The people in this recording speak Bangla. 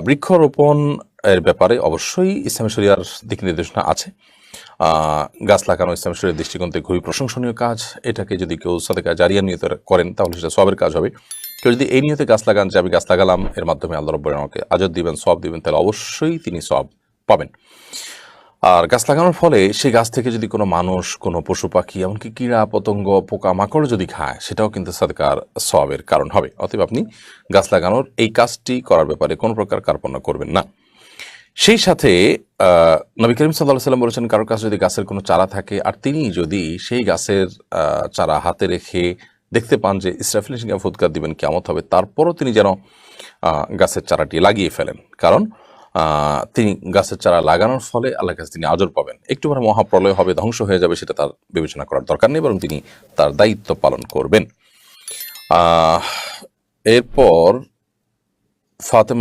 বৃক্ষরোপণ এর ব্যাপারে অবশ্যই ইসলামী শরিয়ার দিক নির্দেশনা আছে। গাছ লাগানো ইসলামী শরিয়ার দৃষ্টিকোণ থেকে খুবই প্রশংসনীয় কাজ। এটাকে যদি কেউ সাদেকা জারিয়া নিয়তে করেন তাহলে সেটা সবের কাজ হবে। কেউ যদি এই নিয়তে গাছ লাগান যে আমি গাছ লাগালাম, এর মাধ্যমে আল্লাহ রাব্বুল আলামিন আমাকে আজর দিবেন, সওয়াব দিবেন, তাহলে অবশ্যই তিনি সওয়াব পাবেন। আর গাছ লাগানোর ফলে সেই গাছ থেকে যদি কোনো মানুষ, কোনো পশু পাখি, এমনকি কীড়া পতঙ্গ, পোকা মাকড় যদি খায়, সেটাও কিন্তু সাদকার সওয়াবের কারণ হবে। অতএব আপনি গাছ লাগানোর এই কাজটি করার ব্যাপারে কোনো প্রকার কার্পণ্য করবেন না। সেই সাথে নবী করিম সাল্লাল্লাহু আলাইহি ওয়াসাল্লাম বলেছেন, কারোর কাছে যদি গাছের কোনো চারা থাকে আর তিনি যদি সেই গাছের চারা হাতে রেখে দেখতে পান যে ইসরাফিল এসে ফুৎকার দিবেন, কিয়ামত হবে, তারপরও তিনি যেন গাছের চারাটি লাগিয়ে ফেলেন। কারণ তিনি গাছের চারা লাগানোর ফলে আল্লাহর কাছে তিনি আজর পাবেন। একটু পরে মহাপ্রলয় হবে, ধ্বংস হয়ে যাবে, সেটা তার বিবেচনা করার দরকার নেই, বরং তিনি তার দায়িত্ব পালন করবেন। এরপর ফাতেমা